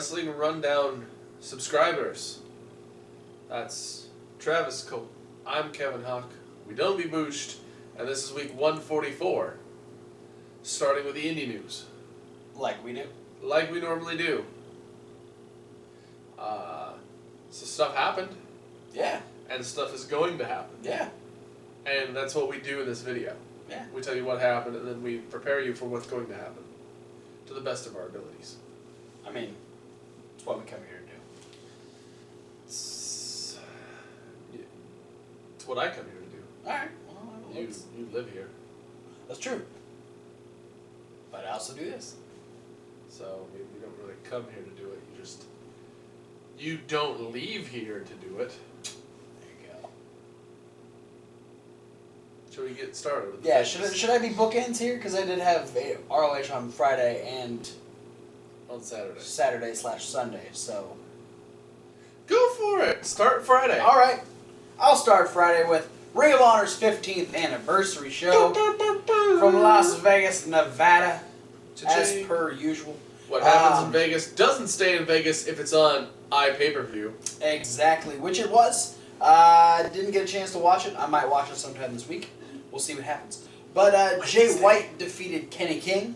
Wrestling Rundown subscribers. That's Travis Colt. I'm Kevin Huck. We don't be booshed, and this is week 144. Starting with the indie news. Like we do. Like we normally do. So stuff happened. Yeah. And stuff is going to happen. Yeah. And that's what we do in this video. Yeah. We tell you what happened, and then we prepare you for what's going to happen. To the best of our abilities. I mean, it's what we come here to do. It's what I come here to do. Alright. Well, You live here. That's true. But I also do this. So we don't really come here to do it. You don't leave here to do it. There you go. Shall we get started? With Yeah, should I be bookends here? Because I did have a ROH on Friday and on Saturday. Saturday/Sunday, so. Go for it! Start Friday. Alright. I'll start Friday with Ring of Honor's 15th anniversary show from Las Vegas, Nevada, as per usual. What happens in Vegas doesn't stay in Vegas if it's on iPay-per-view. Exactly, which it was. Didn't get a chance to watch it. I might watch it sometime this week. We'll see what happens. But Jay White defeated Kenny King.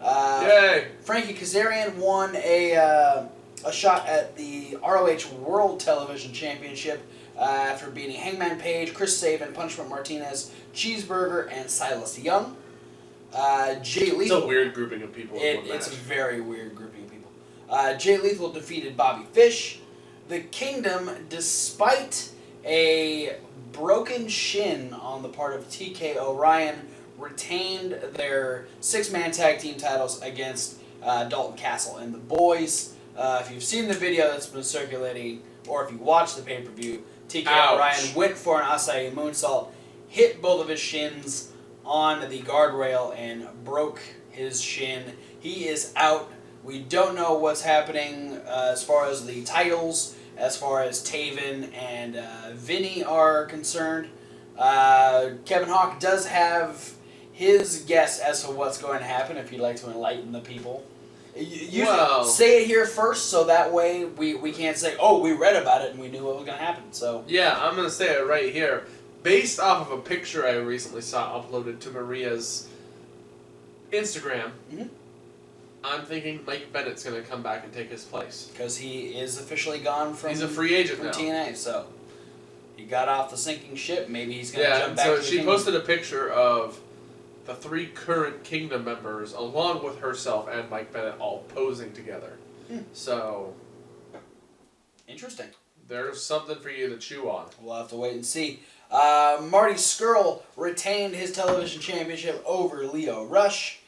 Yay! Frankie Kazarian won a shot at the ROH World Television Championship after beating Hangman Page, Chris Sabin, Punishment Martinez, Cheeseburger, and Silas Young. Jay Lethal. It's a weird grouping of people. It's a very weird grouping of people. Jay Lethal defeated Bobby Fish. The Kingdom, despite a broken shin on the part of TK O'Ryan, retained their six-man tag team titles against Dalton Castle and the Boys. If you've seen the video that's been circulating, or if you watched the pay-per-view, TK O'Ryan went for an acai moonsault, hit both of his shins on the guardrail and broke his shin. He is out. We don't know what's happening as far as the titles, as far as Taven and Vinny are concerned. Kevin Hawk does have his guess as to what's going to happen if you'd like to enlighten the people. Say it here first so that way we can't say, oh, we read about it and we knew what was going to happen. So yeah, I'm going to say it right here. Based off of a picture I recently saw uploaded to Maria's Instagram, I'm thinking Mike Bennett's going to come back and take his place. Because he is officially gone from... He's a free agent now. TNA, so he got off the sinking ship. Maybe he's going to jump back to the so she posted a picture of the 3 current Kingdom members, along with herself and Mike Bennett, all posing together. So... interesting. There's something for you to chew on. We'll have to wait and see. Marty Scurll retained his television championship over Leo Rush.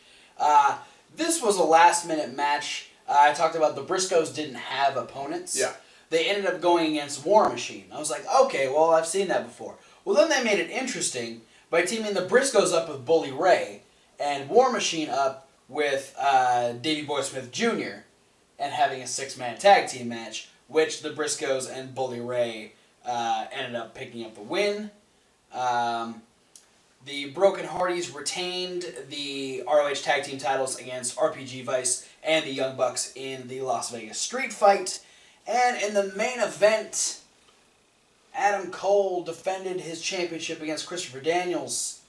This was a last-minute match. I talked about the Briscoes didn't have opponents. Yeah. They ended up going against War Machine. I was like, okay, well, I've seen that before. Well, then they made it interesting by teaming the Briscoes up with Bully Ray and War Machine up with Davey Boy Smith Jr. and having a 6-man tag team match, which the Briscoes and Bully Ray ended up picking up the win. The Broken Hardys retained the ROH Tag Team titles against RPG Vice and the Young Bucks in the Las Vegas Street Fight. And in the main event, Adam Cole defended his championship against Christopher Daniels.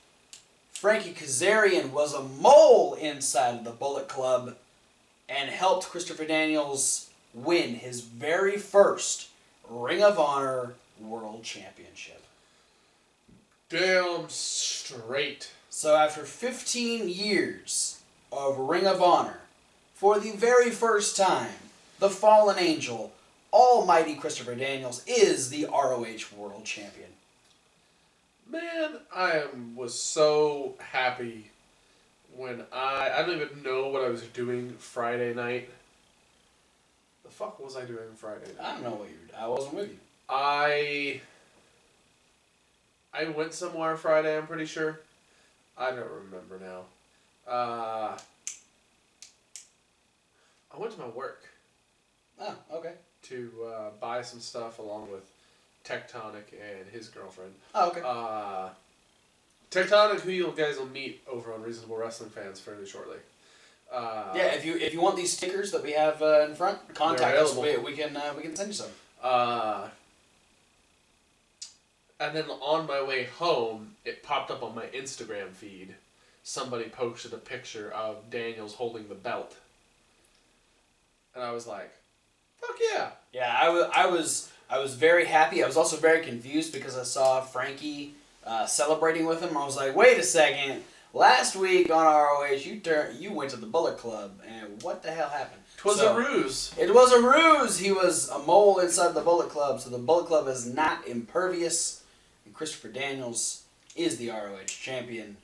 Frankie Kazarian was a mole inside of the Bullet Club and helped Christopher Daniels win his very first Ring of Honor World Championship. Damn straight. So after 15 years of Ring of Honor, for the very first time, the Fallen Angel, Almighty Christopher Daniels, is the ROH World Champion. Man, I was so happy when I don't even know what I was doing Friday night. The fuck was I doing Friday night? I don't know what you were doing. I wasn't with you. I went somewhere Friday, I'm pretty sure. I don't remember now. I went to my work. Oh, okay. To buy some stuff along with Tectonic and his girlfriend. Oh, okay. Tectonic, who you guys will meet over on Reasonable Wrestling Fans fairly shortly. Yeah, if you want these stickers that we have in front, contact us. We can send you some. And then on my way home, it popped up on my Instagram feed. Somebody posted a picture of Daniels holding the belt, and I was like, "Fuck yeah!" Yeah, I was very happy. I was also very confused because I saw Frankie celebrating with him. I was like, "Wait a second! Last week on ROH, you went to the Bullet Club, and what the hell happened?" It was a ruse. It was a ruse. He was a mole inside the Bullet Club, so the Bullet Club is not impervious. And Christopher Daniels is the ROH champion.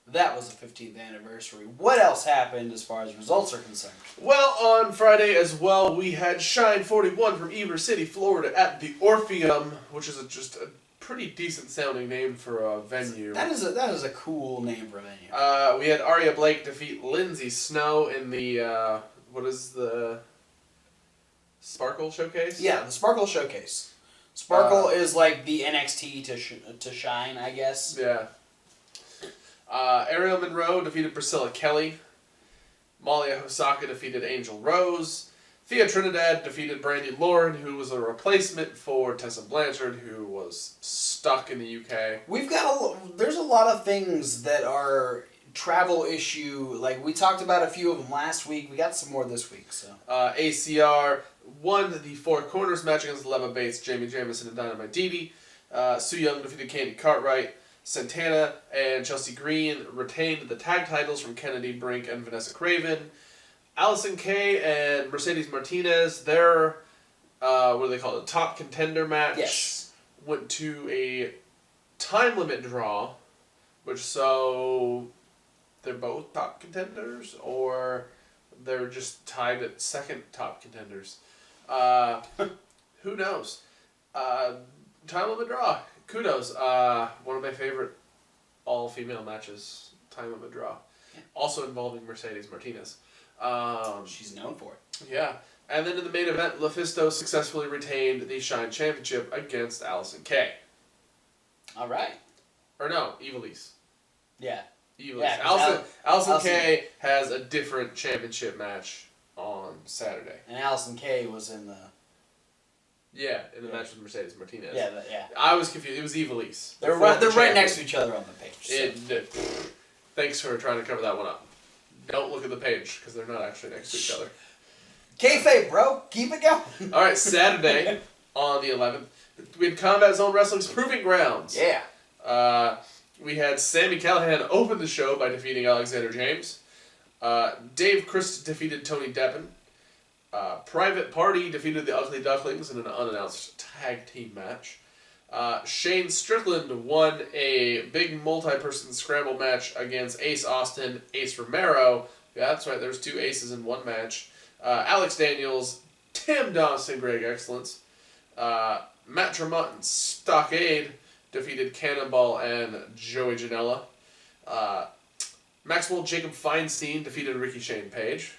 That was the 15th anniversary. What else happened as far as results are concerned? Well, on Friday as well, we had Shine 41 from Ybor City, Florida, at the Orpheum, which is just a pretty decent sounding name for a venue. That is a cool name for a venue. We had Aria Blake defeat Lindsay Snow in the what is the Sparkle Showcase? Yeah, the Sparkle Showcase. Sparkle is like the NXT to Shine, I guess. Yeah. Ariel Monroe defeated Priscilla Kelly. Malia Hosaka defeated Angel Rose. Thea Trinidad defeated Brandy Lauren, who was a replacement for Tessa Blanchard, who was stuck in the UK. There's a lot of things that are travel issue. Like, we talked about a few of them last week. We got some more this week. So ACR won the Four Corners match against Leva Bates, Jamie Jamison, and Dynamite Didi. Sue Young defeated Candy Cartwright. Santana and Chelsea Green retained the tag titles from Kennedy Brink and Vanessa Craven. Allison Kay and Mercedes Martinez, their what do they call it? Top contender match. Yes. Went to a time limit draw, so they're both top contenders, or they're just tied at second top contenders. Who knows? Time limit draw. Kudos. One of my favorite all-female matches, time limit draw. Also involving Mercedes Martinez. She's known for it. Yeah. And then in the main event, LuFisto successfully retained the Shine Championship against Allison Kay. All right. Or no, Ivelisse. Yeah. Ivelisse. Yeah, Allison Kay has a different championship match on Saturday. And Allison Kay was in the... Yeah, in the match with Mercedes Martinez. Yeah. I was confused. It was Ivelisse. They're right next to each other on the page. So. Thanks for trying to cover that one up. Don't look at the page, because they're not actually next to each other. Kayfabe, bro. Keep it going. All right, Saturday on the 11th, we had Combat Zone Wrestling's Proving Grounds. Yeah. We had Sami Callihan open the show by defeating Alexander James. Dave Christ defeated Tony Deppen. Private Party defeated the Ugly Ducklings in an unannounced tag team match. Shane Strickland won a big multi-person scramble match against Ace Austin, Ace Romero. Yeah, that's right, there's two aces in one match. Alex Daniels, Tim Dawson, Greg Excellence. Matt Tremont and Stockade defeated Cannonball and Joey Janela. Maxwell Jacob Feinstein defeated Ricky Shane Page.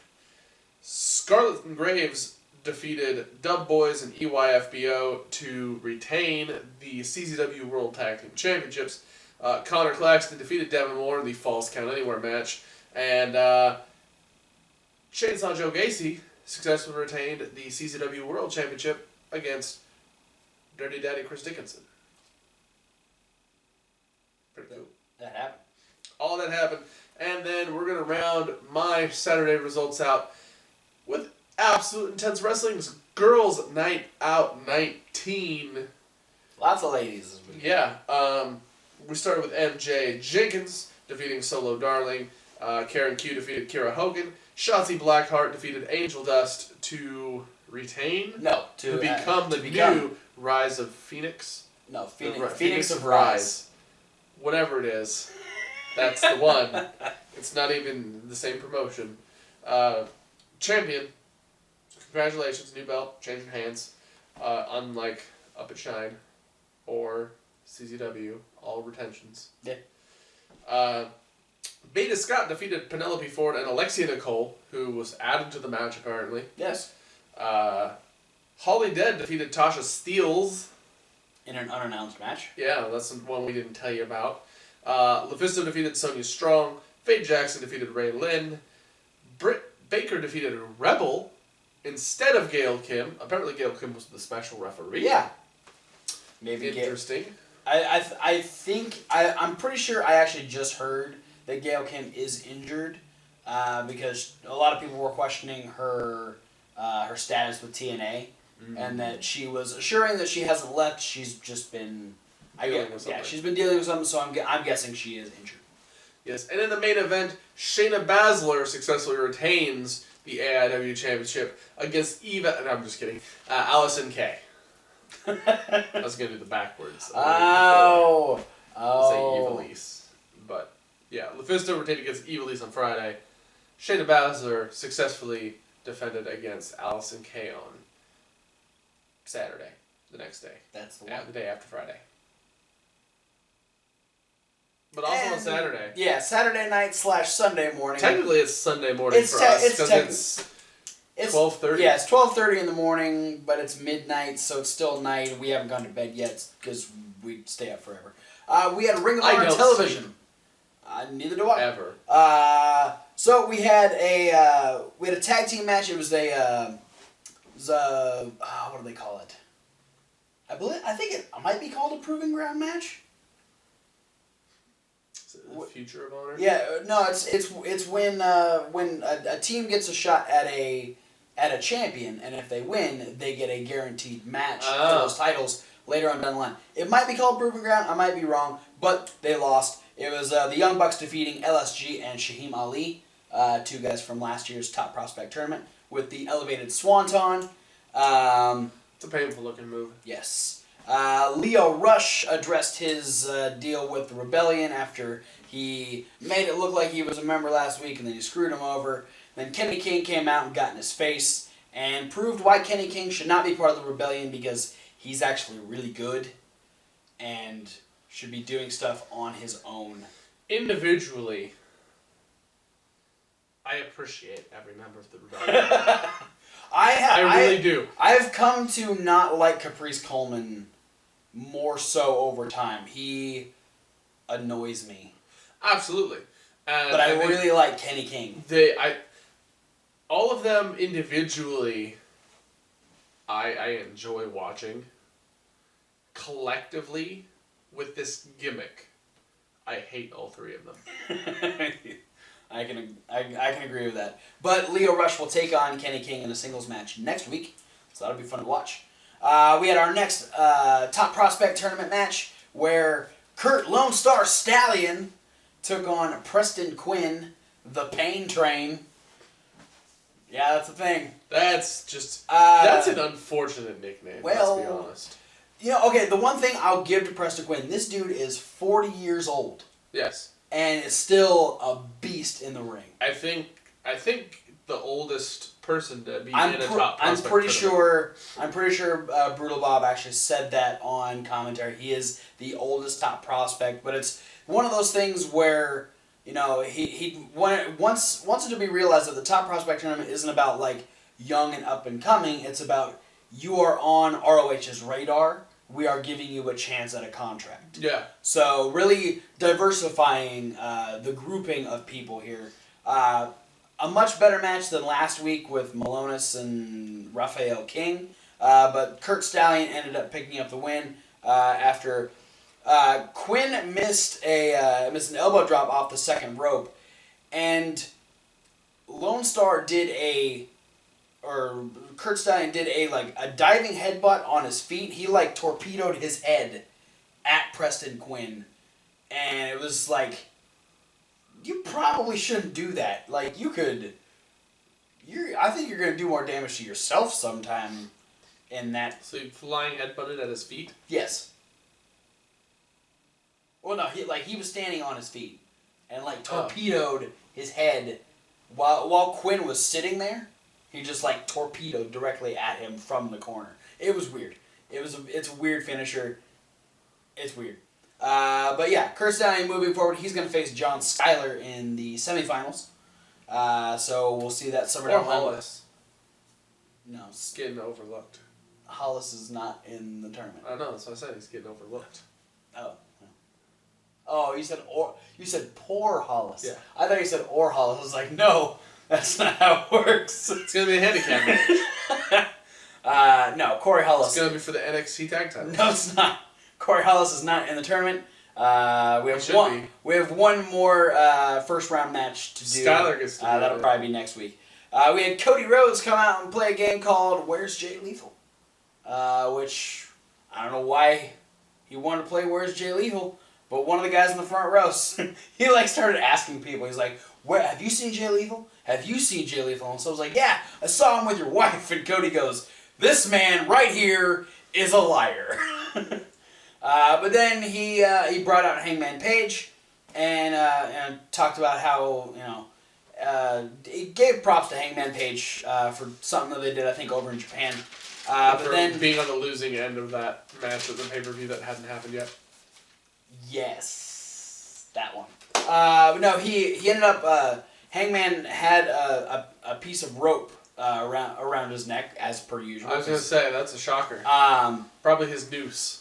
Scarlett and Graves defeated Dub Boys and EYFBO to retain the CZW World Tag Team Championships. Connor Claxton defeated Devin Moore in the Falls Count Anywhere match. And Chainsaw Joe Gacy successfully retained the CZW World Championship against Dirty Daddy Chris Dickinson. Pretty cool. That happened. All that happened. And then we're going to round my Saturday results out with Absolute Intense Wrestling's Girls Night Out 19. Lots of ladies this week. Yeah. We started with MJ Jenkins defeating Solo Darling. Karen Q defeated Kira Hogan. Shotzi Blackheart defeated Angel Dust to retain? No, to become the new Rise of Phoenix. No, Phoenix of Rise. Whatever it is. That's the one. It's not even the same promotion. Champion. Congratulations, new belt, changing hands. Unlike Up at Shine or CZW, all retentions. Yeah. Beta Scott defeated Penelope Ford and Alexia Nicole, who was added to the match apparently. Yes. Holly Dead defeated Tasha Steelz. In an unannounced match. Yeah, that's the one we didn't tell you about. LuFisto defeated Sonya Strong. Faye Jackson defeated Ray Lynn. Britt Baker defeated Rebel instead of Gail Kim. Apparently Gail Kim was the special referee. Yeah. Maybe interesting. I'm pretty sure I actually just heard that Gail Kim is injured because a lot of people were questioning her status with TNA and that she was assuring that she hasn't left. She's just been she's been dealing with something. So I'm guessing she is injured. Yes, and in the main event, Shayna Baszler successfully retains the AIW Championship against I'm just kidding, Allison Kay. I was going to do the backwards. Say Ivelisse. But, yeah, LuFisto retained against Ivelisse on Friday. Shayna Baszler successfully defended against Allison Kay on Saturday, the next day. That's the one. The day after Friday. But also on Saturday. Yeah, Saturday night / Sunday morning. Technically, it's Sunday morning for us because it's 12:30. Yeah, it's 12:30 in the morning, but it's midnight, so it's still night. We haven't gone to bed yet because we stay up forever. We had Ring of Honor television. Neither do I. Ever. So we had a tag team match. It was what do they call it? I think it might be called a Proving Ground match. The Future of Honor? Yeah, no, it's when a team gets a shot at a champion, and if they win, they get a guaranteed match for those titles later on down the line. It might be called Proving Ground, I might be wrong, but they lost. It was the Young Bucks defeating LSG and Shaheem Ali, two guys from last year's Top Prospect Tournament, with the elevated Swanton. It's a painful looking move. Yes. Leo Rush addressed his deal with the Rebellion after he made it look like he was a member last week and then he screwed him over. Then Kenny King came out and got in his face and proved why Kenny King should not be part of the Rebellion because he's actually really good and should be doing stuff on his own. Individually, I appreciate every member of the Rebellion. I really do. I've come to not like Caprice Coleman more so over time. He annoys me. Absolutely. But I really like Kenny King. All of them individually, I enjoy watching. Collectively, with this gimmick, I hate all three of them. I can agree with that. But Leo Rush will take on Kenny King in a singles match next week, so that'll be fun to watch. We had our next Top Prospect Tournament match where Kurt Lone Star Stallion took on Preston Quinn, the Pain Train. Yeah, that's the thing. That's just that's an unfortunate nickname. Well, let's be honest. Okay. The one thing I'll give to Preston Quinn, this dude is 40 years old. Yes. And is still a beast in the ring. I think the oldest person to be in a top prospect I'm pretty sure Brutal Bob actually said that on commentary. He is the oldest top prospect, but it's one of those things where he wants it to be realized that the Top Prospect Tournament isn't about like young and up and coming. It's about you are on ROH's radar. We are giving you a chance at a contract. Yeah. So really diversifying the grouping of people here. A much better match than last week with Malonis and Raphael King. But Kurt Stallion ended up picking up the win after Quinn missed an elbow drop off the second rope. And Lone Star Kurt Stallion did a diving headbutt on his feet. He torpedoed his head at Preston Quinn, and it was like, you probably shouldn't do that. I think you're gonna do more damage to yourself sometime in that. So he flying headbutted at his feet? Yes. Well, no, he was standing on his feet and torpedoed his head while Quinn was sitting there. He just torpedoed directly at him from the corner. It was weird. It's a weird finisher. It's weird. But yeah, Kurt Stallion moving forward. He's going to face John Skyler in the semifinals. So we'll see that summer. Or Hollis. No. He's getting overlooked. Hollis is not in the tournament. I know, that's what I said. He's getting overlooked. Oh. Oh, you said poor Hollis. Yeah. I thought you said or Hollis. I was like, no. That's not how it works. It's going to be a handicap match. No, Corey Hollis. It's going to be for the NXT tag title. No, it's not. Corey Hollis is not in the tournament. We have one more first round match to do. Skylar gets to do that'll it. probably be next week. We had Cody Rhodes come out and play a game called Where's Jay Lethal? Which I don't know why he wanted to play Where's Jay Lethal, but one of the guys in the front row, he like started asking people. He's like, "Where have you seen Jay Lethal? Have you seen Jay Lethal?" And so I was like, "Yeah, I saw him with your wife." And Cody goes, "This man right here is a liar." But then he brought out Hangman Page and talked about how, he gave props to Hangman Page for something that they did, I think, over in Japan. But then being on the losing end of that match at the pay-per-view that hadn't happened yet. Yes, that one. But no, he ended up, Hangman had a piece of rope around his neck, as per usual. I was going to say, that's a shocker. Probably his noose.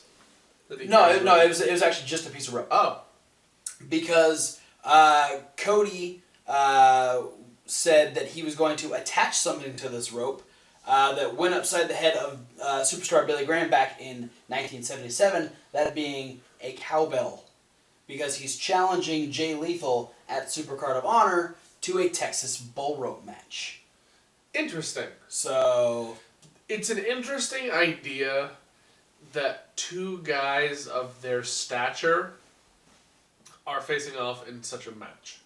No, it was actually just a piece of rope. Oh. Because Cody said that he was going to attach something to this rope that went upside the head of superstar Billy Graham back in 1977, that being a cowbell. Because he's challenging Jay Lethal at Supercard of Honor to a Texas bull rope match. Interesting. So it's an interesting idea that two guys of their stature are facing off in such a match.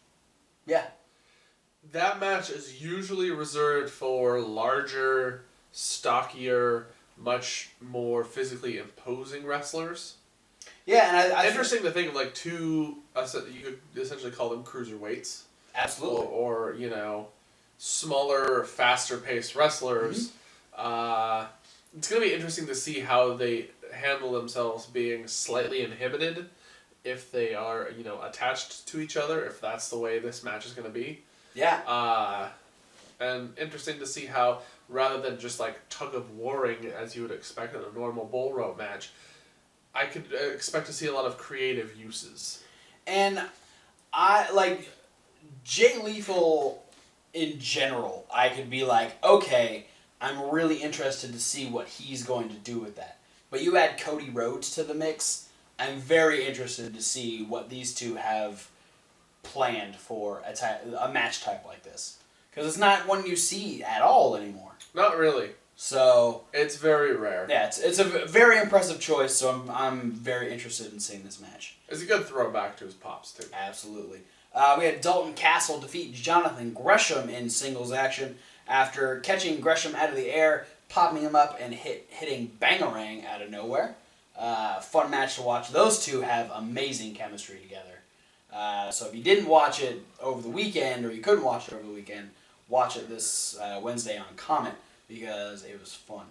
Yeah. That match is usually reserved for larger, stockier, much more physically imposing wrestlers. Yeah, and I interesting to think of like two, you could essentially call them cruiserweights. Absolutely. Or smaller, faster-paced wrestlers. Mm-hmm. It's going to be interesting to see how they handle themselves being slightly inhibited if they are, attached to each other, if that's the way this match is going to be. Yeah. And interesting to see how, rather than just like tug-of-warring as you would expect in a normal bull rope match, I could expect to see a lot of creative uses. And Jay Lethal in general, I could be like, okay, I'm really interested to see what he's going to do with that. But you add Cody Rhodes to the mix, I'm very interested to see what these two have planned for a match type like this. Because it's not one you see at all anymore. Not really. So it's very rare. Yeah, it's a very impressive choice, so I'm very interested in seeing this match. It's a good throwback to his pops, too. Absolutely. We had Dalton Castle defeat Jonathan Gresham in singles action after catching Gresham out of the air, popping him up, and hitting Bangarang out of nowhere. Fun match to watch. Those two have amazing chemistry together. So if you didn't watch it over the weekend, or you couldn't watch it over the weekend, watch it this Wednesday on Comet, because it was fun.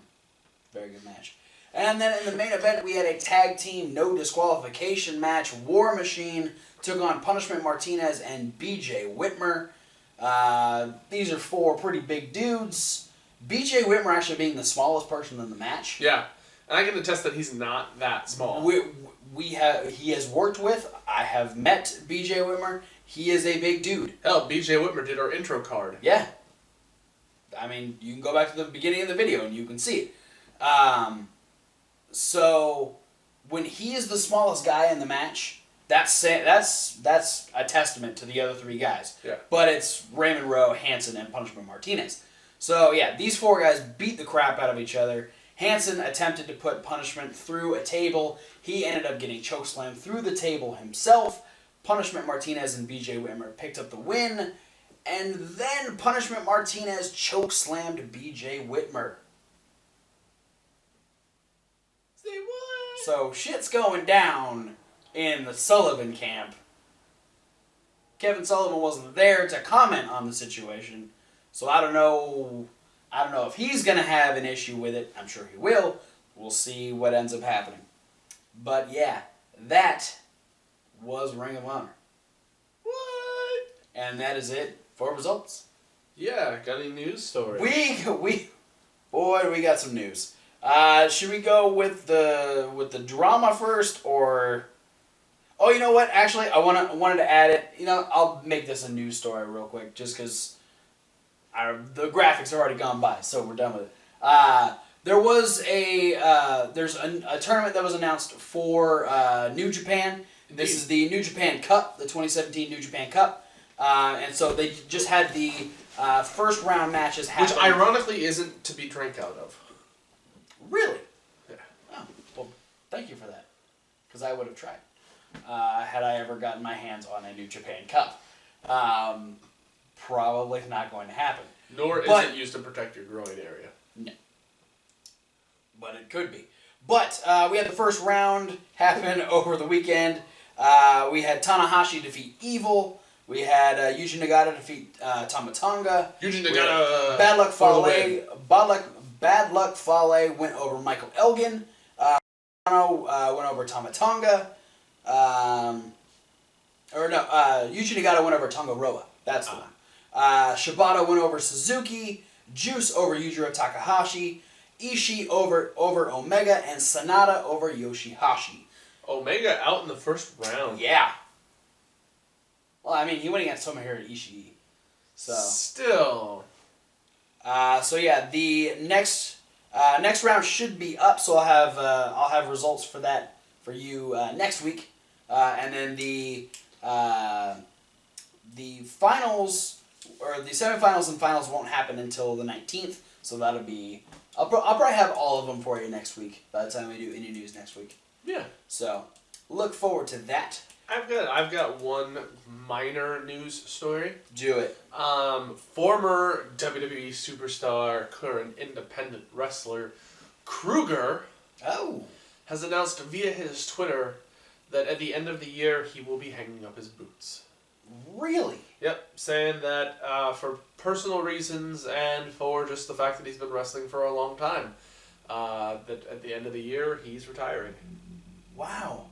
Very good match. And then in the main event, we had a tag team no disqualification match. War Machine took on Punishment Martinez and BJ Whitmer. These are four pretty big dudes. BJ Whitmer actually being the smallest person in the match. Yeah, and I can attest that he's not that small. He has worked with, I have met BJ Whitmer. He is a big dude. Hell, BJ Whitmer did our intro card. Yeah. I mean, you can go back to the beginning of the video and you can see it. So when he is the smallest guy in the match, that's a testament to the other three guys. Yeah. But it's Raymond Rowe, Hanson, and Punishment Martinez. So yeah, these four guys beat the crap out of each other. Hanson attempted to put Punishment through a table. He ended up getting chokeslammed through the table himself. Punishment Martinez and BJ Whitmer picked up the win. And then Punishment Martinez chokeslammed BJ Whitmer. Say what? So shit's going down in the Sullivan camp. Kevin Sullivan wasn't there to comment on the situation, so I don't know if he's gonna have an issue with it. I'm sure he will. We'll see what ends up happening. But yeah, that was Ring of Honor. What? And that is it for results. Yeah, got any news stories? We got some news. Should we go with the drama first, or? Oh, you know what? Actually, I wanted to add it. I'll make this a news story real quick, just because the graphics are already gone by, so we're done with it. There was there's a tournament that was announced for New Japan. This is the New Japan Cup, the 2017 New Japan Cup. And so they just had the first round matches happen. Which ironically isn't to be drank out of. Really? Yeah. Oh, well, thank you for that. Because I would have tried. Had I ever gotten my hands on a New Japan Cup. Probably not going to happen. Nor is it used to protect your groin area. No. But it could be. But we had the first round happen over the weekend. We had Tanahashi defeat Evil. We had Yuji Nagata defeat Tama Tonga. Yuji Nagata. Bad Luck Fale went over Michael Elgin. Went over Tama Tonga. Yuji Nagata went over Tonga Roa. That's the one. Shibata went over Suzuki. Juice over Yujiro Takahashi. Ishii over Omega. And Sanada over Yoshihashi. Omega out in the first round. Yeah. Well, I mean, he went against Tomohiro Ishii. So. Still. So yeah, the next round should be up. So I'll have results for that for you next week, and then the finals or the semifinals and finals won't happen until the 19th. So that'll be I'll probably have all of them for you next week by the time we do any news next week. Yeah. So look forward to that. I've got one minor news story. Do it. Former WWE superstar, current independent wrestler, Kruger has announced via his Twitter that at the end of the year he will be hanging up his boots. Really? Yep, saying that for personal reasons and for just the fact that he's been wrestling for a long time, that at the end of the year he's retiring. Wow.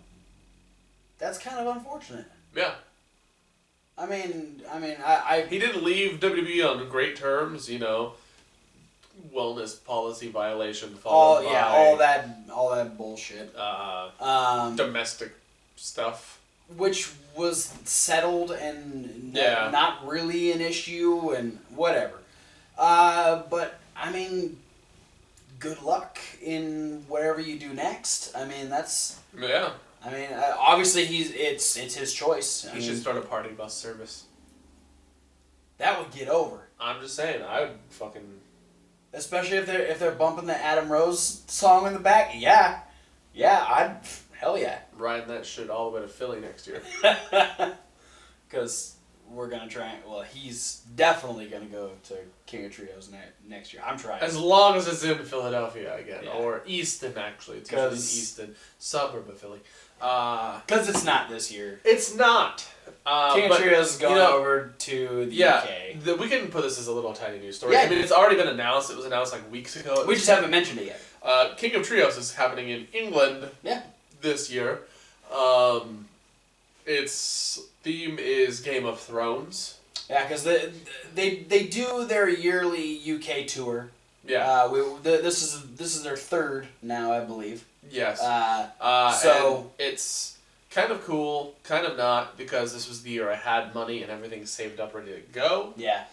That's kind of unfortunate. Yeah. I mean, He didn't leave WWE on great terms, you know. Wellness policy violation followed by all that bullshit. Domestic stuff, which was settled and Yeah. not really an issue and whatever. But I mean, good luck in whatever you do next. I mean, that's. Yeah. I mean, obviously it's his choice. He should start a party bus service. That would get over. I'm just saying, I would fucking. Especially if they're bumping the Adam Rose song in the back. Yeah, hell yeah. Riding that shit all the way to Philly next year. Because we're gonna try. Well, he's definitely gonna go to King of Trios next year. I'm trying. As long as it's in Philadelphia again, Yeah. or Easton actually. It's usually in Easton, suburb of Philly. Because it's not this year. It's not. King of Trios is going over to the UK. We can put this as a little tiny news story. Yeah. I mean, it's already been announced. It was announced like weeks ago. We just haven't mentioned it yet. King of Trios is happening in England. Yeah. This year. Its theme is Game of Thrones. Yeah, because they do their yearly UK tour. Yeah. This is their third now, I believe. Yes. So and it's kind of cool, kind of not, because this was the year I had money and everything saved up, ready to go. Yeah.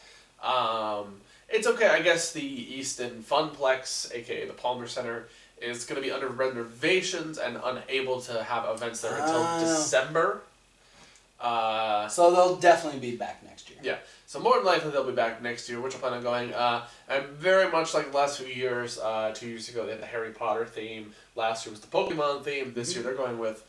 It's okay. I guess the Easton Funplex, aka the Palmer Center, is going to be under reservations and unable to have events there until December. So they'll definitely be back next year. Yeah. So more than likely they'll be back next year, which I plan on going. And very much like the last few years, 2 years ago they had the Harry Potter theme. Last year was the Pokemon theme. This year they're going with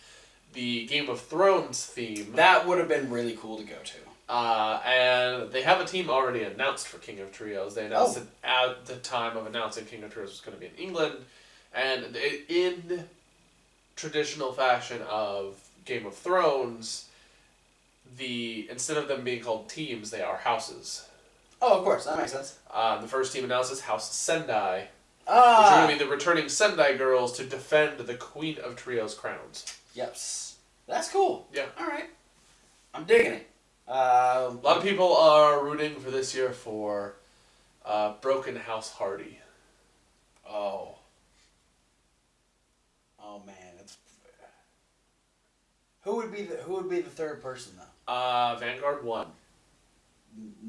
the Game of Thrones theme. That would have been really cool to go to. And they have a team already announced for King of Trios. They announced it at the time of announcing King of Trios was going to be in England. And in traditional fashion of Game of Thrones, instead of them being called teams, they are houses. Oh, of course, that makes sense. The first team announced is House Sendai, which are going to be the returning Sendai girls to defend the Queen of Trios crowns. Yep, that's cool. Yeah. All right, I'm digging it. A lot of people are rooting for this year for Broken House Hardy. Oh man, who would be the third person though? Vanguard 1.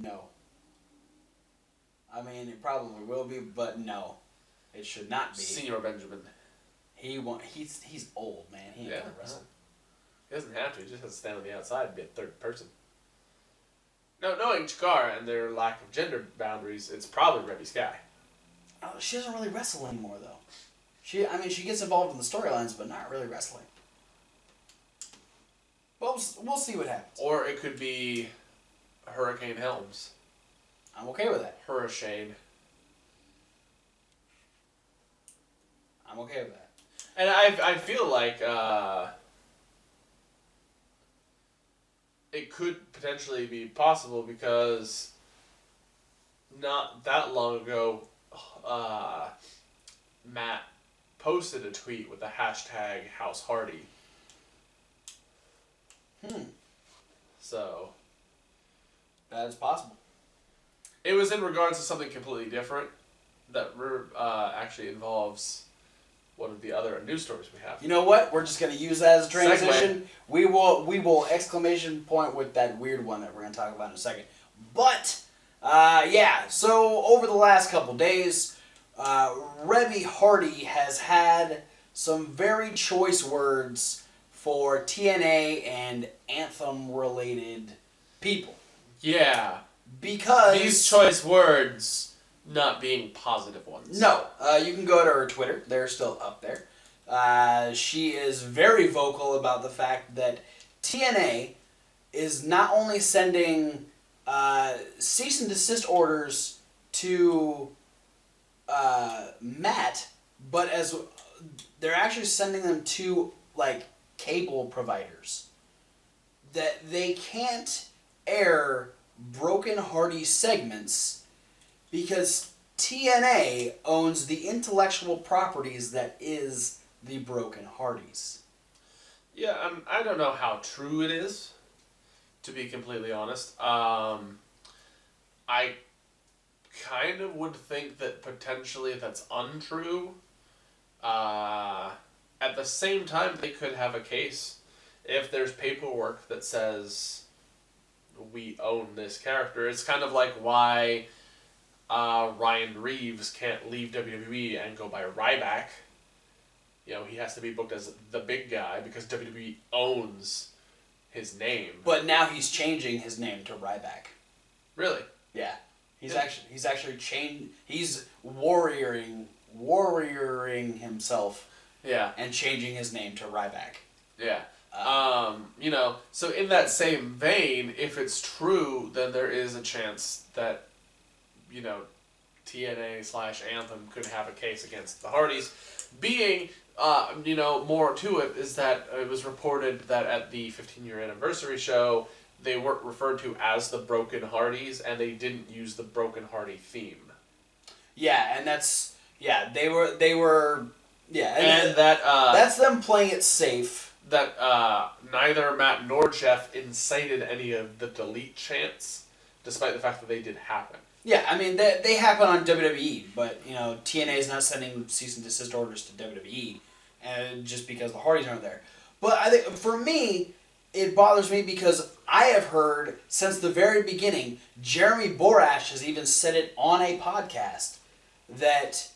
No. I mean, it probably will be, but no, it should not be. Senior Benjamin. He's old, man. He ain't gonna wrestle. He doesn't have to. He just has to stand on the outside and be a third person. No, knowing Chikara and their lack of gender boundaries, it's probably Rebby Sky. Oh, she doesn't really wrestle anymore, though. She gets involved in the storylines, but not really wrestling. Well, we'll see what happens. Or it could be Hurricane Helms. I'm okay with that. Hurricane. I'm okay with that. And I feel like it could potentially be possible because not that long ago, Matt posted a tweet with the hashtag House Hardy. So that is possible. It was in regards to something completely different that actually involves one of the other news stories we have. You know what? We're just going to use that as a transition. We will exclamation point with that weird one that we're going to talk about in a second. But, yeah, so over the last couple days, Rebby Hardy has had some very choice words for TNA and Anthem-related people. Yeah. Because... these choice words... not being positive ones. No. You can go to her Twitter. They're still up there. She is very vocal about the fact that TNA is not only sending cease and desist orders to Matt, but as they're actually sending them to like cable providers. That they can't air Broken Hardy segments because TNA owns the intellectual properties that is the Broken Hardys. Yeah, I don't know how true it is, to be completely honest. I kind of would think that potentially that's untrue. At the same time, they could have a case if there's paperwork that says we own this character. It's kind of like why... Ryan Reeves can't leave WWE and go by Ryback. You know, he has to be booked as the big guy because WWE owns his name. But now he's changing his name to Ryback. Really? Yeah. He's actually changed. He's warrioring himself. Yeah. And changing his name to Ryback. Yeah. You know, so in that same vein, if it's true, then there is a chance that, you know, TNA/Anthem could have a case against the Hardys. Being, you know, more to it is that it was reported that at the 15-year anniversary show, they weren't referred to as the Broken Hardys, and they didn't use the Broken Hardy theme. Yeah, and that's... yeah, they were... yeah, and that... that's them playing it safe. That neither Matt nor Jeff incited any of the delete chants, despite the fact that they did happen. Yeah, I mean, they happen on WWE, but, you know, TNA is not sending cease and desist orders to WWE, and just because the Hardys aren't there. But I think, for me, it bothers me because I have heard, since the very beginning, Jeremy Borash has even said it on a podcast, that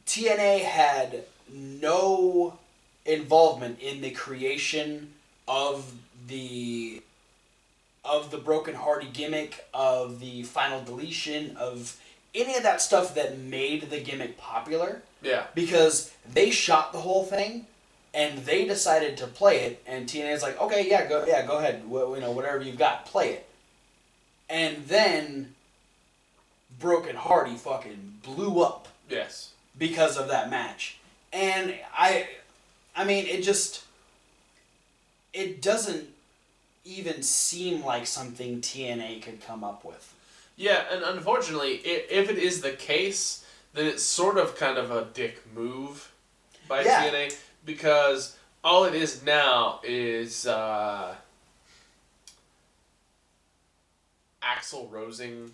TNA had no involvement in the creation of the Broken Hardy gimmick, of the final deletion, of any of that stuff that made the gimmick popular. Yeah. Because they shot the whole thing, and they decided to play it, and TNA's like, okay, go ahead, you know, whatever you've got, play it. And then Broken Hardy fucking blew up. Yes. Because of that match. And I mean, it doesn't even seem like something TNA could come up with. Yeah, and unfortunately, if it is the case, then it's sort of kind of a dick move by TNA, because all it is now is Axl Rosing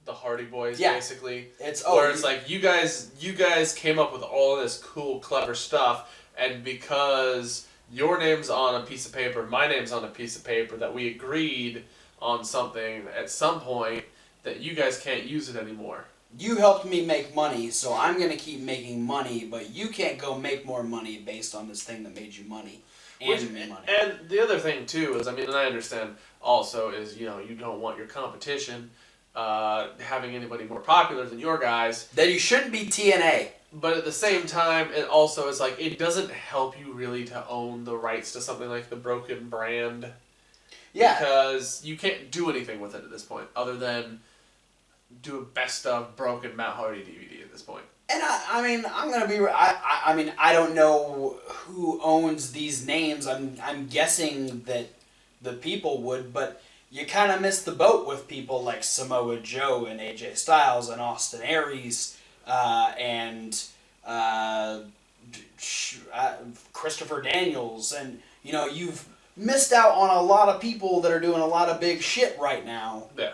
the Hardy Boys, basically. It's like you guys came up with all this cool, clever stuff, and because your name's on a piece of paper, my name's on a piece of paper, that we agreed on something at some point, that you guys can't use it anymore. you helped me make money, so I'm going to keep making money, but you can't go make more money based on this thing that made you money. And the other thing, too, is, I mean, and I understand also, is, you know, you don't want your competition having anybody more popular than your guys. Then you shouldn't be TNA. But at the same time, it also is like, it doesn't help you really to own the rights to something like the Broken brand. Yeah. Because you can't do anything with it at this point, other than do a best of Broken Matt Hardy DVD at this point. And I mean, I'm gonna be. I mean, I don't know who owns these names. I'm guessing that the people would, but you kind of missed the boat with people like Samoa Joe and AJ Styles and Austin Aries and Christopher Daniels, and you know you've missed out on a lot of people that are doing a lot of big shit right now. Yeah.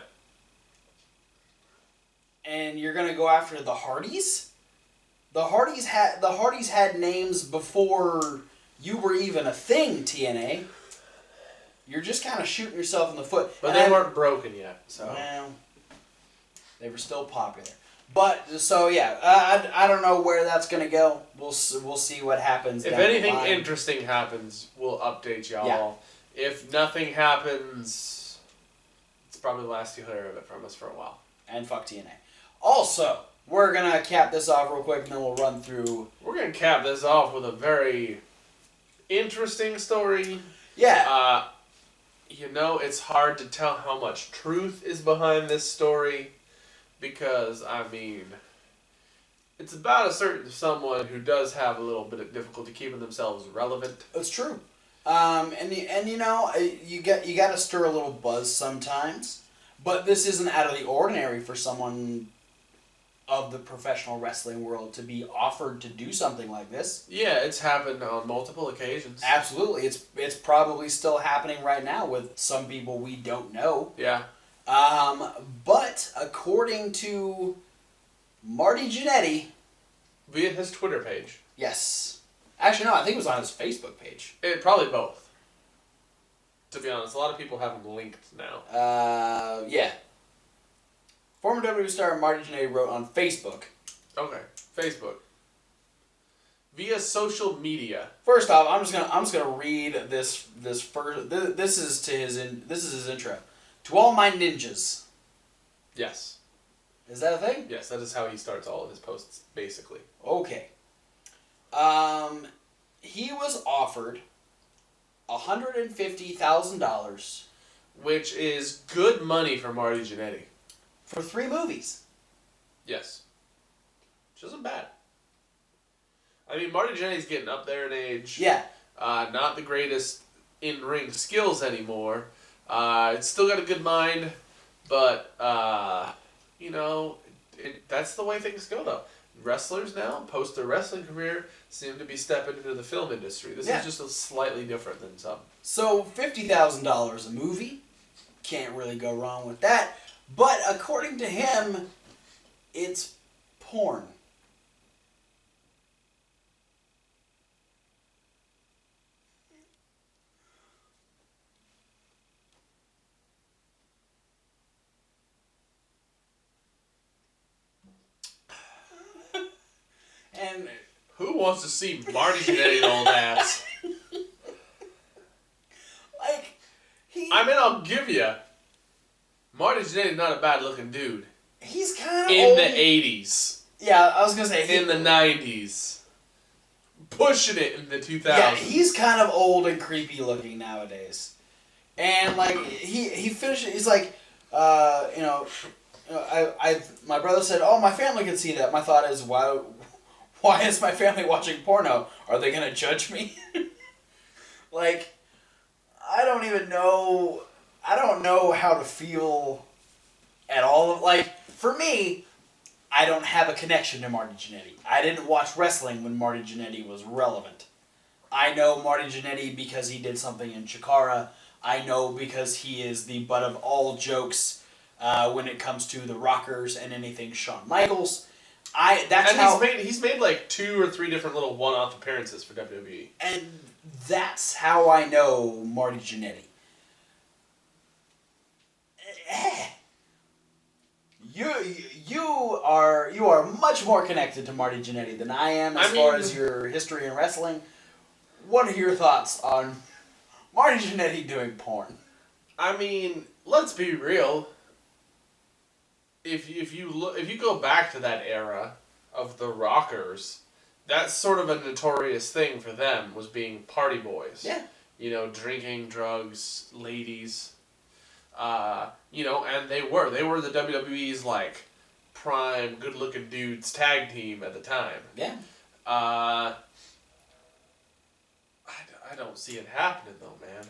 And you're gonna go after the Hardys? The Hardys had names before you were even a thing, TNA. You're just kind of shooting yourself in the foot. But they weren't broken yet, so. Well, they were still popular. But so yeah, I don't know where that's gonna go. We'll see what happens. If anything interesting happens, we'll update y'all. Yeah. If nothing happens, it's probably the last you hear of it from us for a while. And fuck TNA. Also, we're going to cap this off real quick and then we'll run through... We're going to cap this off with a very interesting story. Yeah. You know, it's hard to tell how much truth is behind this story because, I mean, it's about a certain someone who does have a little bit of difficulty keeping themselves relevant. It's true. And you know, you got to stir a little buzz sometimes, but this isn't out of the ordinary for someone of the professional wrestling world to be offered to do something like this. Yeah, it's happened on multiple occasions. Absolutely. It's probably still happening right now with some people we don't know. Yeah. But according to Marty Jannetty... Via his Twitter page. Yes. Actually, no, I think it was on his Facebook page. Probably both. To be honest, a lot of people have them linked now. Yeah. Former WWE star Marty Jannetty wrote on Facebook. Okay, Facebook. Via social media. First off, I'm just gonna read this first. This is his intro. To all my ninjas. Yes. Is that a thing? Yes, that is how he starts all of his posts, basically. Okay. He was offered $150,000, which is good money for Marty Jannetty. For 3 movies. Yes. Which isn't bad. I mean, Marty Jannetty's getting up there in age. Yeah. Not the greatest in-ring skills anymore. It's still got a good mind, but, you know, that's the way things go, though. Wrestlers now, post their wrestling career, seem to be stepping into the film industry. This is just a slightly different than some. So, $50,000 a movie. Can't really go wrong with that. But according to him, it's porn. And who wants to see Marty Jannetty old ass? Like, I mean, I'll give you. Marty Jannetty's not a bad looking dude. He's kind of in old. the 80s. Yeah, I was gonna say in the 90s. Pushing it in the 2000s. Yeah, he's kind of old and creepy looking nowadays. And like he finished. He's like, you know, my brother said, "Oh, my family can see that." My thought is, why is my family watching porno? Are they gonna judge me? Like, I don't even know. I don't know how to feel at all. Like, for me, I don't have a connection to Marty Jannetty. I didn't watch wrestling when Marty Jannetty was relevant. I know Marty Jannetty because he did something in Chikara. I know because he is the butt of all jokes when it comes to the Rockers and anything Shawn Michaels. He's made like 2 or 3 different little one-off appearances for WWE. And that's how I know Marty Jannetty. You are much more connected to Marty Jannetty than I am as far as your history in wrestling. What are your thoughts on Marty Jannetty doing porn? I mean, let's be real. If you go back to that era of the rockers, that's sort of a notorious thing for them, was being party boys. Yeah. You know, drinking, drugs, ladies. You know, and they were the WWE's like prime good looking dudes tag team at the time. Yeah. I don't see it happening though, man.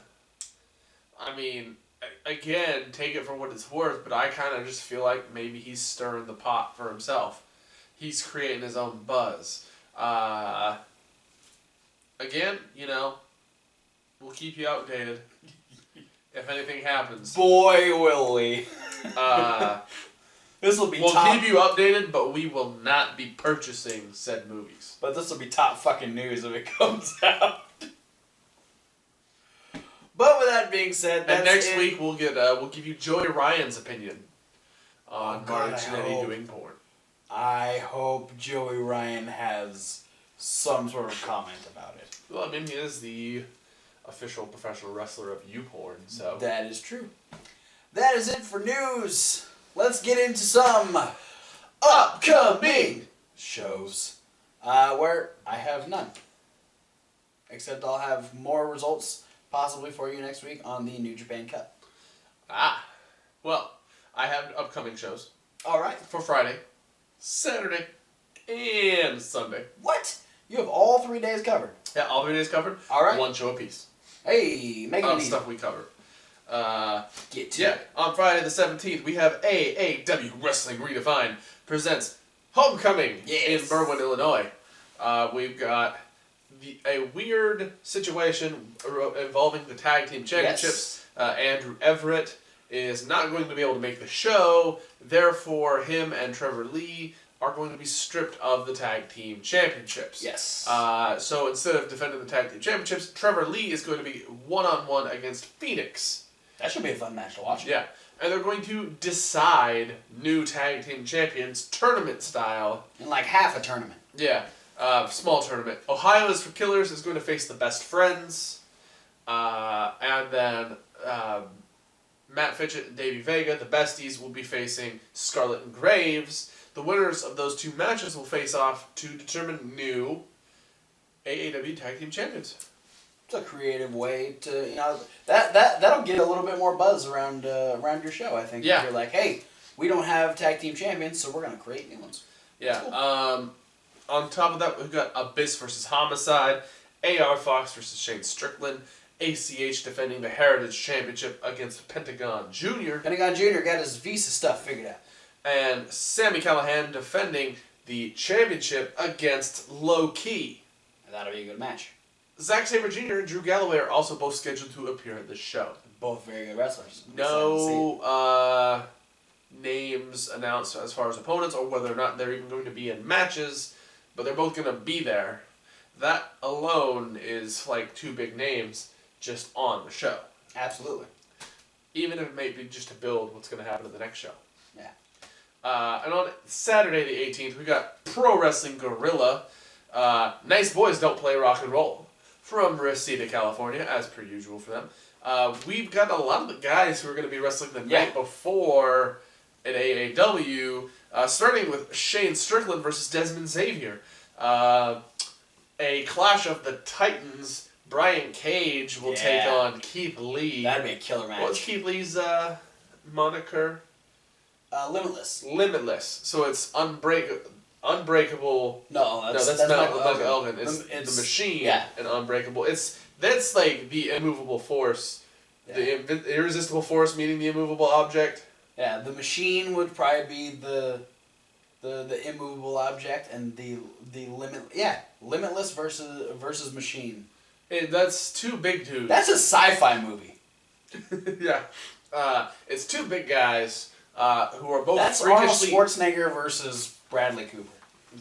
I mean, again, take it for what it's worth, but I kind of just feel like maybe he's stirring the pot for himself. He's creating his own buzz. Again, you know, we'll keep you updated if anything happens. Boy, will we. This will be We'll keep you updated, but we will not be purchasing said movies. But this will be top fucking news if it comes out. But with that being said, and next week we'll give you Joey Ryan's opinion on Marty Jannetty doing porn. I hope Joey Ryan has some sort of comment about it. Well, I mean, he is the official professional wrestler of YouPorn, so... That is true. That is it for news. Let's get into some upcoming shows. Where I have none. Except I'll have more results possibly for you next week on the New Japan Cup. Well, I have upcoming shows. Alright. For Friday, Saturday, and Sunday. What? You have all 3 days covered. Yeah, all 3 days covered. Alright. One show apiece. Hey, make it easy. Stuff we cover. Get to it. On Friday the 17th, we have AAW Wrestling Redefined presents Homecoming in Berwyn, Illinois. We've got a weird situation involving the Tag Team Championships. Andrew Everett is not going to be able to make the show. Therefore, him and Trevor Lee are going to be stripped of the Tag Team Championships. Yes. So instead of defending the Tag Team Championships, Trevor Lee is going to be one-on-one against Phoenix. That should be a fun match to watch. Yeah. And they're going to decide new Tag Team Champions tournament style. In like half a tournament. Yeah. Small tournament. Ohio is for Killers is going to face the Best Friends. And then Matt Fitchett and Davey Vega, the Besties, will be facing Scarlett and Graves. The winners of those two matches will face off to determine new AAW Tag Team Champions. It's a creative way to, you know, that'll get a little bit more buzz around your show, I think. Yeah. You're like, hey, we don't have Tag Team Champions, so we're going to create new ones. Yeah. Cool. On top of that, we've got Abyss versus Homicide, AR Fox versus Shane Strickland, ACH defending the Heritage Championship against Pentagon Jr. Pentagon Jr. got his visa stuff figured out. And Sami Callihan defending the championship against Low Key. And that'll be a good match. Zack Sabre Jr. and Drew Galloway are also both scheduled to appear at the show. Both very good wrestlers. No names announced as far as opponents or whether or not they're even going to be in matches, but they're both going to be there. That alone is like two big names just on the show. Absolutely. Even if it may be just to build what's going to happen in the next show. Yeah. And on Saturday the 18th, we got Pro Wrestling Guerrilla. Nice Boys Don't Play Rock and Roll from Reseda, California, as per usual for them. We've got a lot of the guys who are going to be wrestling the night before at AAW, starting with Shane Strickland versus Desmond Xavier. A clash of the Titans. Brian Cage will take on Keith Lee. That'd be a killer match. What's Keith Lee's moniker? Limitless. Limitless. So it's Unbreakable. No, that's not Michael Elgin. It's the Machine and Unbreakable. That's like the immovable force. Yeah. The irresistible force meaning the immovable object. Yeah, the Machine would probably be the immovable object, and the Limitless versus Machine. That's two big dudes. That's a sci-fi movie. Yeah, it's two big guys who are both. That's Arnold Schwarzenegger versus Bradley Cooper.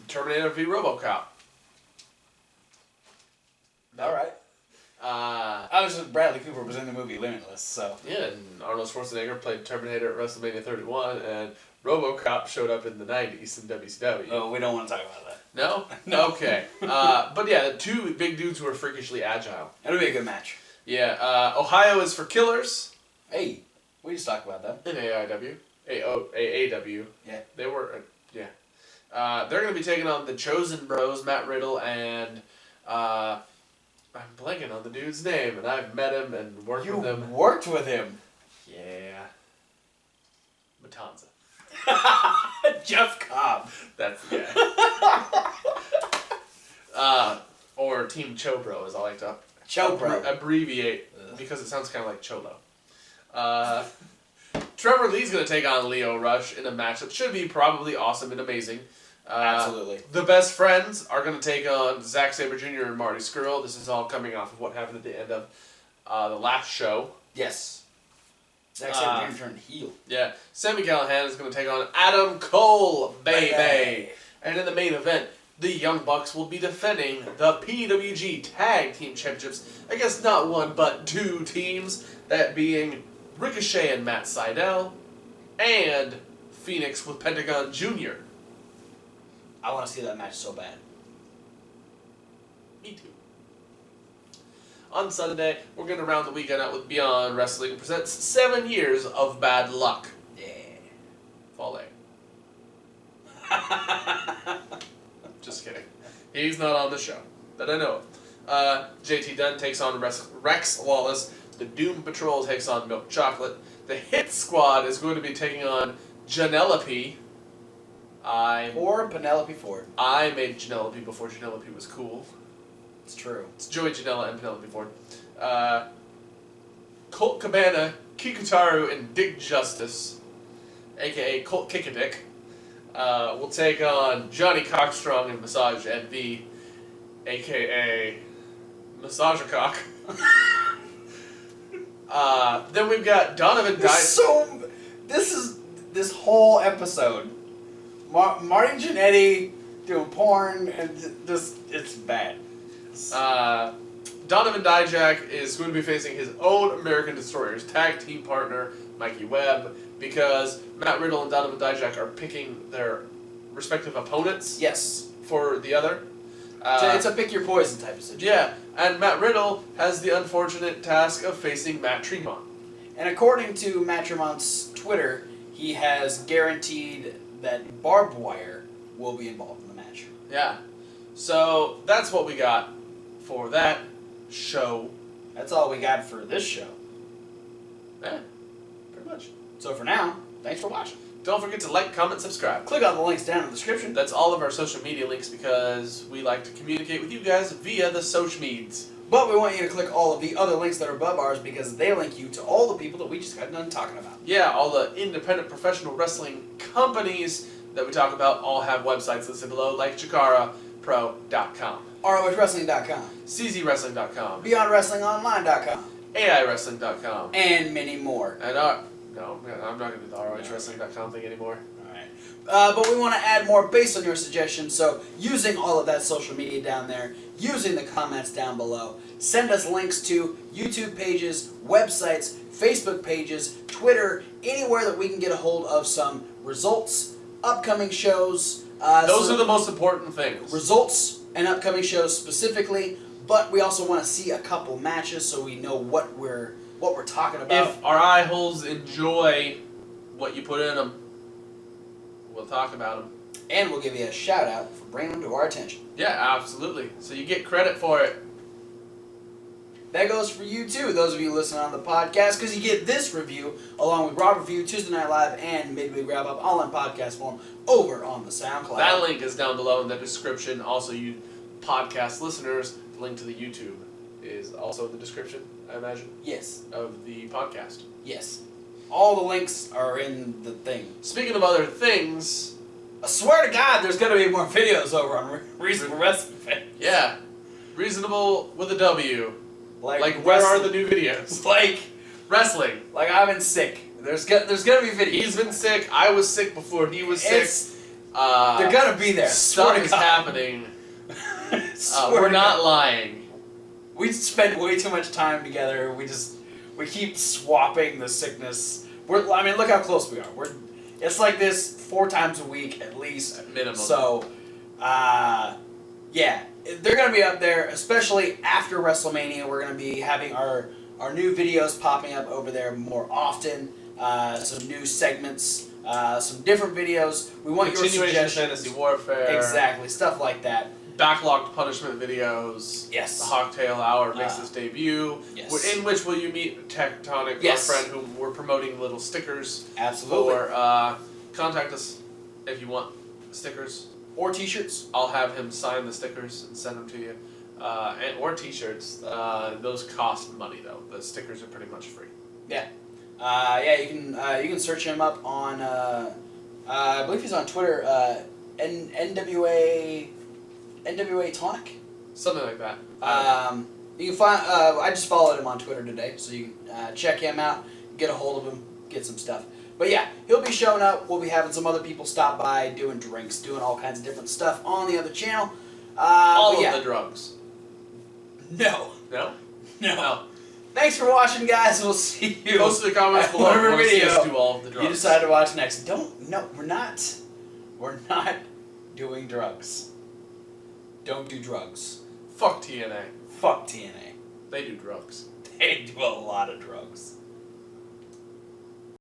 Terminator v RoboCop. All right. I was just Bradley Cooper was in the movie Limitless, so. Yeah, and Arnold Schwarzenegger played Terminator at WrestleMania 31, and RoboCop showed up in the 90s in WCW. Oh, we don't want to talk about that. No? No. Okay. But yeah, the two big dudes who are freakishly agile. It'll be a good match. Yeah, Ohio is for Killers. Hey, we just talked about that. In AIW. AAW. Yeah. They were, yeah. They're going to be taking on the Chosen Bros, Matt Riddle, and I'm blanking on the dude's name, and I've met him and worked with him. You worked with him? Yeah. Matanza. Jeff Cobb. That's the guy. Or Team Chobro, as I like to abbreviate, because it sounds kind of like Cholo. Trevor Lee's going to take on Leo Rush in a match that should be probably awesome and amazing. Absolutely. The Best Friends are going to take on Zack Sabre Jr. and Marty Scurll. This is all coming off of what happened at the end of the last show. Yes. Zack Sabre Jr. turned heel. Yeah. Sami Callihan is going to take on Adam Cole, baby. And in the main event, the Young Bucks will be defending the PWG Tag Team Championships against not one, but two teams, that being Ricochet and Matt Sydal, and Phoenix with Pentagon Jr. I want to see that match so bad. Me too. On Sunday, we're going to round the weekend out with Beyond Wrestling presents 7 Years of Bad Luck. Yeah. Fale. Just kidding. He's not on the show that I know of. JT Dunn takes on Rex Wallace. The Doom Patrol takes on Milk Chocolate. The Hit Squad is going to be taking on Jannetty. Or Penelope Ford. I made Jannetty before Jannetty was cool. It's true. It's Joey Janela and Penelope Ford. Colt Cabana, Kikutaru, and Dick Justice, a.k.a. Colt Kickadick, will take on Johnny Cockstrong and Massage Envy, a.k.a. Massager Cock. Then we've got Donovan This whole episode, Marty Jannetty doing porn, and it's bad. Donovan Dijak is going to be facing his own American Destroyers tag team partner, Mikey Webb, because Matt Riddle and Donovan Dijak are picking their respective opponents. Yes. For the other. It's a pick your poison type of situation. Yeah, and Matt Riddle has the unfortunate task of facing Matt Tremont. And according to Matt Tremont's Twitter, he has guaranteed that Barbed Wire will be involved in the match. Yeah. So that's what we got for that show. That's all we got for this show. Yeah, pretty much. So for now, thanks for watching. Don't forget to like, comment, subscribe. Click on the links down in the description. That's all of our social media links because we like to communicate with you guys via the social medias. But we want you to click all of the other links that are above ours because they link you to all the people that we just got done talking about. Yeah, all the independent professional wrestling companies that we talk about all have websites listed below, like JakaraPro.com, ROHWrestling.com, CZWrestling.com, BeyondWrestlingOnline.com, AIWrestling.com, and many more. And no, I'm not going to do the ROHWrestling.com thing anymore. Alright. But we want to add more based on your suggestions, so using all of that social media down there, using the comments down below, send us links to YouTube pages, websites, Facebook pages, Twitter, anywhere that we can get a hold of some results, upcoming shows. Those are the most important things. Results and upcoming shows specifically, but we also want to see a couple matches so we know what we're talking about. If our eye holes enjoy what you put in them, we'll talk about them. And we'll give you a shout out for bringing them to our attention. Yeah, absolutely. So you get credit for it. That goes for you too, those of you listening on the podcast, because you get this review along with Raw Review, Tuesday Night Live, and Midweek Wrap Up, all in podcast form over on the SoundCloud. That link is down below in the description. Also, you podcast listeners, the link to the YouTube is also in the description, I imagine. Yes. Of the podcast. Yes. All the links are in the thing. Speaking of other things, I swear to God, there's going to be more videos over on Reasonable Wrestling Fans. Yeah. Reasonable with a W. Like where wrestling. are the new videos? Like wrestling. Like I've been sick. There's gonna be videos. He's been sick. I was sick before he was sick. They're gonna be there. Stuff is happening. We're not lying. We spend way too much time together. We keep swapping the sickness. Look how close we are. It's like this 4 times a week at least. At minimum. So, yeah, they're gonna be up there, especially after WrestleMania. We're gonna be having our new videos popping up over there more often. Some new segments, some different videos. We want your suggestions. Fantasy Warfare. Exactly, stuff like that. Backlogged punishment videos. Yes. The Hawktail Hour makes its debut. Yes. In which will you meet Tectonic, Yes. our friend, whom we're promoting little stickers. Absolutely. For, contact us if you want stickers. Or T-shirts. I'll have him sign the stickers and send them to you. Or T-shirts. Those cost money though. The stickers are pretty much free. Yeah. You can search him up on. I believe he's on Twitter. NWA Tonic. Something like that. You can find. I just followed him on Twitter today, so you can check him out, get a hold of him, get some stuff. But yeah, he'll be showing up. We'll be having some other people stop by, doing drinks, doing all kinds of different stuff on the other channel. All of the drugs. No. No? No. Thanks for watching, guys. We'll see you. Post in the comments below. Whatever Want to see video us do all of the drugs. you decide to watch next. We're not doing drugs. Don't do drugs. Fuck TNA. Fuck TNA. They do drugs. They do a lot of drugs.